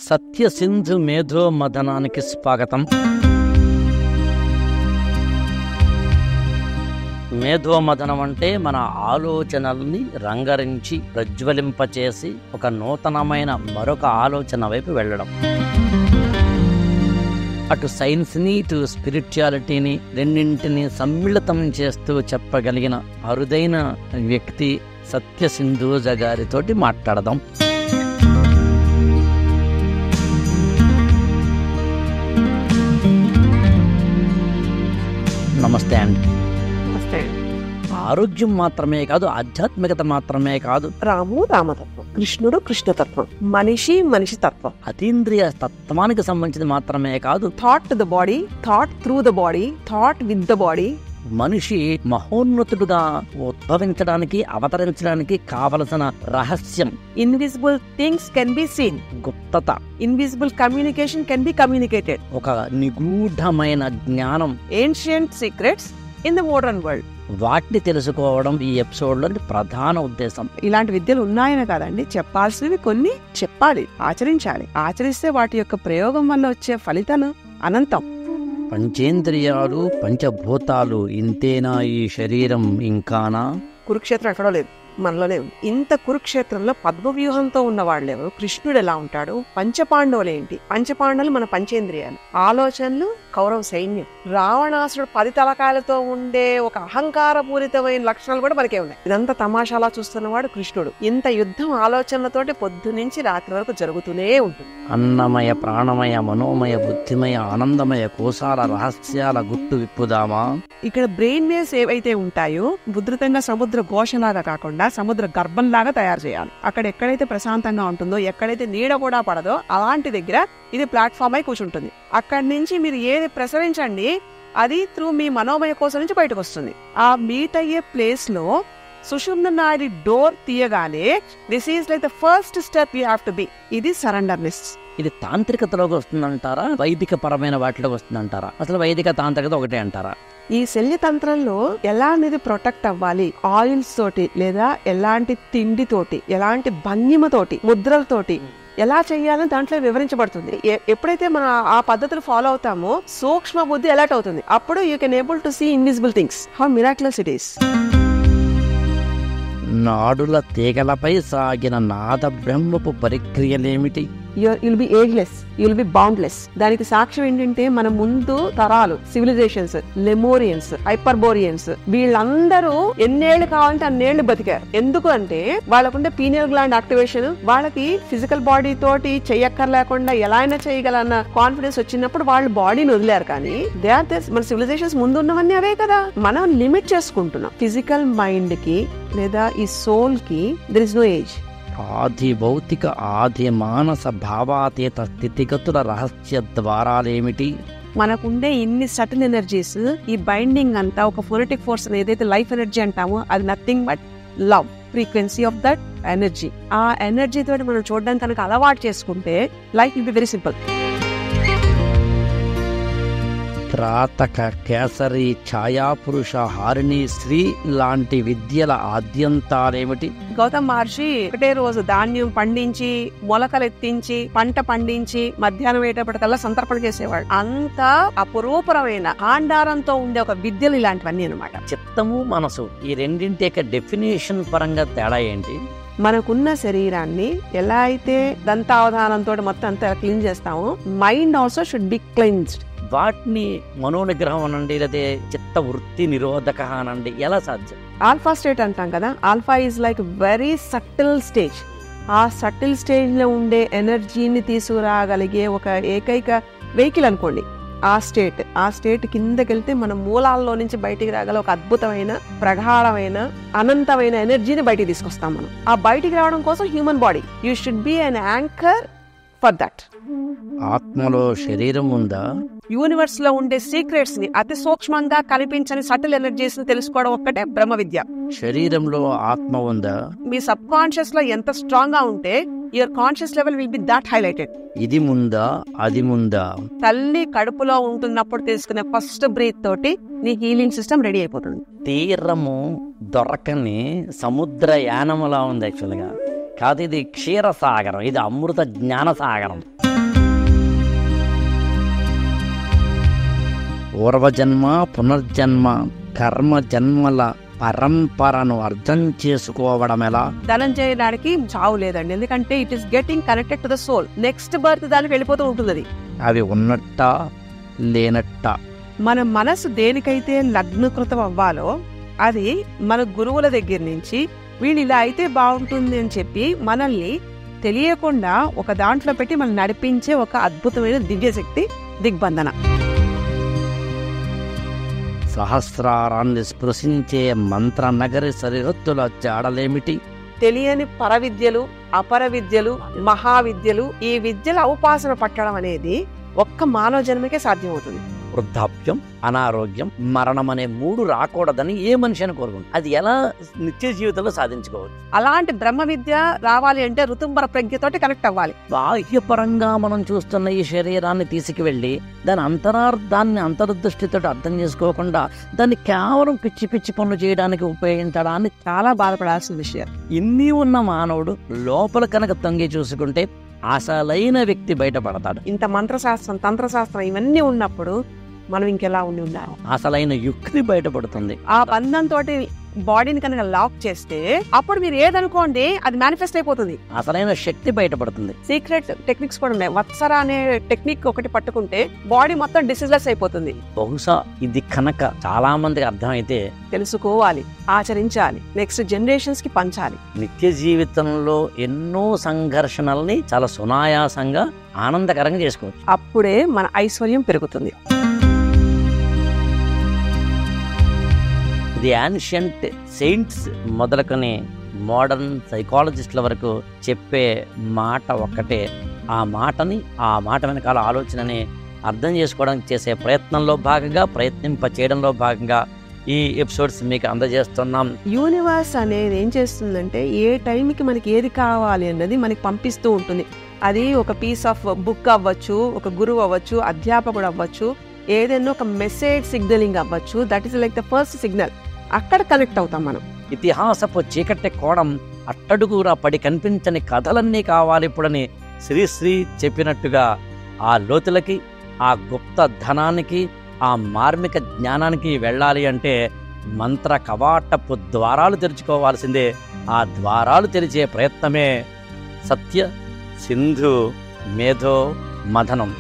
సత్య సింధు మేధో మథనానికి స్వాగతం. మేధోమథనం అంటే మన ఆలోచనల్ని రంగరించి ప్రజ్వలింపచేసి ఒక నూతనమైన మరొక ఆలోచన వైపు వెళ్ళడం. అటు సైన్స్ని ఇటు స్పిరిచువాలిటీని రెండింటిని సమ్మిళితం చేస్తూ చెప్పగలిగిన అరుదైన వ్యక్తి సత్య సింధూజ గారితోటి మాట్లాడదాం. నమస్తే అండి. ఆరోగ్యం మాత్రమే కాదు, ఆధ్యాత్మికత మాత్రమే కాదు, రాము రామతత్వం, కృష్ణుడు కృష్ణతత్వం, మనిషి మనిషి తత్వం, అతీంద్రియ తత్వానికి సంబంధించింది మాత్రమే కాదు, thought to the body, thought through the body, thought with the body. మనిషి మహోన్నతుడుగా ఉద్భవించడానికి అవతరించడానికి కావలసిన రహస్యం. Invisible things can be seen. గుప్తత. Invisible communication can be communicated. ఒక నిగూఢమైన జ్ఞానం. Ancient secrets in the modern world. వాటిని తెలుసుకోవడం ఈ ఎపిసోడ్ లో ప్రధాన ఉద్దేశం. ఇలాంటి విద్యలు ఉన్నాయని కాదండి, చెప్పాల్సినవి కొన్ని చెప్పాలి, ఆచరించాలి. ఆచరిస్తే వాటి యొక్క ప్రయోగం వల్ల వచ్చే ఫలితాలు అనంతం. పంచేంద్రియాలు, పంచభూతాలు ఇంతేనా ఈ శరీరం ఇంకానా? కురుక్షేత్రం ఎక్కడో లేదు, మనలోనే ఉంది. ఇంత కురుక్షేత్రంలో పద్మవ్యూహంతో ఉన్న వాళ్ళెవరు? కృష్ణుడు ఎలా ఉంటాడు? పంచపాండవులు ఏంటి? పంచపాండవులు మన పంచేంద్రియాలు, ఆలోచనలు, కౌరవ సైన్యం. రావణాసురుడు 10 తలకాయలతో ఉండే ఒక అహంకారపూరితమైన లక్షణాలు కూడా మనకే ఉన్నాయి. ఇదంతా తమాషాలా చూస్తున్నవాడు కృష్ణుడు. ఇంత యుద్ధం ఆలోచనలతోటి పొద్దు నుంచి రాత్రి వరకు జరుగుతూనే ఉంటుంది. అన్నమయ, ప్రాణమయ, మనోమయ, బుద్ధిమయ, ఆనందమయ కోశాల రహస్యాల గుట్టు విప్పుదామా? ఇక్కడ బ్రెయిన్ వేవ్స్ ఏవైతే ఉంటాయో ఉధృతంగా సముద్ర ఘోషలాగా కాకుండా సముద్ర గర్భంలాగా తయారు చేయాలి. అక్కడ ఎక్కడైతే ప్రశాంతంగా ఉంటుందో, ఎక్కడైతే నీడ కూడా పడదో అలాంటి దగ్గర ఇది ప్లాట్ఫామ్ అయి కూర్చుంటుంది. అక్కడి నుంచి మీరు ఏది ప్రసరించండి అది త్రూ మీ మనోమయ కోశం నుంచి బయటకు వస్తుంది. ఆ మీట్ అయ్యే ప్లేస్ లో సుషుమ్న నాడి డోర్ తీయగానే this is like the first step you have to be. ఇది సరెండర్నెస్. ఇది తాంత్రికతలోకి వస్తుందంటారా, వైదిక పరమైన వాటిలోకి వస్తుందంటారా? అసలు వైదిక తాంత్రికత ఒకటే అంటారా? ఈ శల్యతంత్రంలో ఎలా అనేది ప్రొటెక్ట్ అవ్వాలి, ఆయిల్స్ తోటి లేదా ఎలాంటి తిండితోటి, ఎలాంటి భంగిమతోటి, ముద్రలతోటి ఎలా చెయ్యాలని దాంట్లో వివరించబడుతుంది. ఎప్పుడైతే మనం ఆ పద్ధతులు ఫాలో అవుతామో సూక్ష్మ బుద్ధి అలర్ట్ అవుతుంది. అప్పుడు you can able to see invisible things. How miraculous it is. నాడుల తీగలపై సాగిన నాద బ్రహ్మపు పరిక్రియలేమిటి? you'll be ageless, you'll be boundless. దానికి సాక్ష్యం ఏంటంటే మన ముందు తరాలు, సివిలైజేషన్స్, లెమోరియన్స్, హైపర్బోరియన్స్, వీళ్ళందరూ ఎన్నేళ్లు కావాలంటే అన్నేళ్లు బతికారు. ఎందుకు అంటే వాళ్ళకుండే పీనియల్ గ్లాండ్ యాక్టివేషన్, వాళ్ళకి ఫిజికల్ బాడీ తోటి చెయ్యక్కర్లేకుండా ఎలా అయినా చేయగలన్న కాన్ఫిడెన్స్ వచ్చినప్పుడు వాళ్ళు బాడీని వదిలేరు. కానీ మన సివిలైజేషన్స్ ముందు ఉన్నవన్నీ అవే కదా. మనం లిమిట్ చేసుకుంటున్నాం. ఫిజికల్ మైండ్ కి లేదా ఈ సోల్ కి దెర్ ఇస్ నో ఏజ్. ఆది భౌతిక, ఆది మానస భావాతీత స్థితిగతుల రహస్య ద్వారాలేమిటి? మనకుండే ఇన్ని సటిల్ ఎనర్జీస్, ఈ బైండింగ్ అంతా ఒక ఫోనెటిక్ ఫోర్స్ ఏదైతే లైఫ్ ఎనర్జీ అంటామో అది nothing but love, frequency of that energy. ఆ ఎనర్జీ తోటి మనం చూడడానికి కనుక అలవాటు చేసుకుంటే life will be very simple. త్రాతక, కేసరి, ఛాయాపురుష, హారిణి, శ్రీ లాంటి విద్యల ఆద్యంతాలేమిటి? గౌతమ్ మహర్షి ఒకటే రోజు ధాన్యం పండించి, మొలకలెత్తించి, పంట పండించి మధ్యాహ్నం అయ్యేటప్పటికల్లా సంతర్పణ చేసేవాడు. అంత అపురూపరమైన ఆండారంతో ఉండే ఒక విద్యలు ఇలాంటివన్నీ అనమాట. చిత్తము, మనసు ఈ రెండింటి యొక్క డెఫినేషన్ పరంగా తేడా ఏంటి? మనకున్న శరీరాన్ని ఎలా అయితే దంతావధానంతో మొత్తం అంతా క్లీన్ చేస్తామో, మైండ్ ఆల్సో షుడ్ బి క్లీన్స్డ్. వాటిని మనోనిగ్రహం అనండి, లేదా చిత్త వృత్తి నిరోధక అనండి, ఎలా సాధ్యం? ఆల్ఫా స్టేట్ అంటాం కదా. Alpha is like very subtle stage. ఆ సటిల్ స్టేజ్ లో ఉండే ఎనర్జీని తీసుకురాగలిగే ఒక ఏకైక వెహికల్ అనుకోండి ఆ స్టేట్ కిందకెళ్తే మన మూలాల్లో నుంచి బయటికి రాగల ఒక అద్భుతమైన, ప్రగాఢమైన, అనంతమైన ఎనర్జీని బయటికి తీసుకొస్తాం మనం. ఆ బయటికి రావడం కోసం human body, you should be an anchor for that. ఆత్మలో శరీరం ఉందా? యూనివర్స్ లో ఉండే సీక్రెట్స్ ని, అతి సూక్ష్మంగా కనిపించని సటిల్ ఎనర్జీస్ ని తెలుసుకోవడం ఒక్కటే బ్రహ్మ విద్య. శరీరంలో ఆత్మ ఉందా? మీ సబ్ కాన్షియస్ లో ఎంత స్ట్రాంగ్ గా ఉంటే your conscious level will be that highlighted. ఇది ముందా అది ముందా? తల్లి కడుపులో ఉంటున్నప్పుడు తీసుకునే ఫస్ట్ బ్రీత్ తోటి నీ హీలింగ్ సిస్టమ్ రెడీ అయిపోతుంది. తీరము దొరకని సముద్ర యానములా ఉంది యాక్చువల్గా. కాదు, ఇది క్షీరసాగరం, ఇది అమృత జ్ఞానసాగరం. పూర్వజన్మ పునర్జన్మ కర్మ జన్మల పరంపరను అర్థం చేసుకోవడం ఎలా? ధనంజయ నాడికి చావు లేదండి, ఎందుకంటే it is getting connected to the soul. Next birth దానికి వెళ్ళిపోతూ ఉంటుంది. అవి ఉన్నట్ట లేనట్ట? మన మనసు దేనికైతే లగ్నకృతం అవ్వాలో అది మన గురువుల దగ్గర నుంచి వీళ్ళు ఇలా అయితే బాగుంటుంది అని చెప్పి మనల్ని తెలియకుండా ఒక దాంట్లో పెట్టి మనం నడిపించే ఒక అద్భుతమైన దివ్యశక్తి దిగ్బంధన. సహస్రారాన్ని స్పృశించే మంత్ర నగరి సరిహద్దుల జాడలేమిటి? తెలియని పరవిద్యలు, అపర విద్యలు, మహావిద్యలు, ఈ విద్యల ఔపాసన పట్టడం అనేది ఒక్క మానవ జన్మకే సాధ్యమవుతుంది. వృద్ధాప్యం, అనారోగ్యం, మరణం అనే 3 రాకూడదని ఏ మనిషి అని కోరుకుంటుంది. అది ఎలా నిత్య జీవితంలో సాధించుకోవచ్చు? అలాంటి బ్రహ్మ విద్య రావాలి అంటే ఋతుంబర ప్రజ్ఞతోటి కనెక్ట్ అవ్వాలి. బాహ్యపరంగా మనం చూస్తున్న ఈ శరీరాన్ని తీసుకువెళ్ళి దాని అంతరార్థాన్ని అంతర్దృష్టితో అర్థం చేసుకోకుండా దాన్ని కేవలం పిచ్చి పిచ్చి పనులు చేయడానికి ఉపయోగించడాన్ని చాలా బాధపడాల్సిన విషయం. ఇన్ని ఉన్న మానవుడు లోపల కనుక తొంగి చూసుకుంటే అసలైన వ్యక్తి బయటపడతాడు. ఇంత మంత్రశాస్త్రం, తంత్రశాస్త్రం ఇవన్నీ ఉన్నప్పుడు మనం ఇంకెలా ఉండాలి? అసలైన యుక్తి బయటపడుతుంది. ఆ బంధంతో బాడీని కనుక లాక్ చేస్తే అప్పుడు మీరు ఏదనుకోండి అది మేనిఫెస్ట్ అయిపోతుంది. అసలైన శక్తి బయటపడుతుంది. సీక్రెట్ టెక్నిక్స్ కూడా ఉన్నాయి. వత్సర అనే టెక్నిక్ ఒకటి పట్టుకుంటే బాడీ మొత్తం డిసీజ్లెస్ అయిపోతుంది. బహుశా ఇది కనుక చాలా మందికి అర్థమైతే తెలుసుకోవాలి, ఆచరించాలి, నెక్స్ట్ జనరేషన్స్ కి పంచాలి. నిత్య జీవితంలో ఎన్నో సంఘర్షణల్ని చాలా సునాయాసంగా ఆనందకరంగా చేసుకోవచ్చు. అప్పుడే మన ఐశ్వర్యం పెరుగుతుంది. ది యాన్షియంట్ సెయింట్స్ మొదలుకొని మోడర్న్ సైకాలజిస్టుల వరకు చెప్పే మాట ఒక్కటే. ఆ మాట వెనకాల ఆలోచనని అర్థం చేసుకోవడానికి చేసే ప్రయత్నంలో భాగంగా, చేయడంలో భాగంగా ఈ ఎపిసోడ్స్ మీకు అందజేస్తున్నాం. యూనివర్స్ అనేది ఏం చేస్తుందంటే ఏ టైంకి మనకి ఏది కావాలి అన్నది మనకి పంపిస్తూ ఉంటుంది. అది ఒక పీస్ ఆఫ్ బుక్ అవ్వచ్చు, ఒక గురువు అవ్వచ్చు, అధ్యాపకుడు అవ్వచ్చు, ఏదైనా ఒక మెసేజ్ సిగ్నలింగ్ అవ్వచ్చు. That is like the first signal. అక్కడ కనెక్ట్ అవుతాం మనం. ఇతిహాసపు చీకటి కోణం అట్టడుగురా పడి కనిపించని కథలన్నీ కావాలి ఇప్పుడని శ్రీశ్రీ చెప్పినట్టుగా ఆ లోతులకి, ఆ గుప్త ధనానికి, ఆ మార్మిక జ్ఞానానికి వెళ్ళాలి అంటే మంత్ర కవాటపు ద్వారాలు తెరుచుకోవాల్సిందే. ఆ ద్వారాలు తెరిచే ప్రయత్నమే సత్య సింధు మేధో మథనం.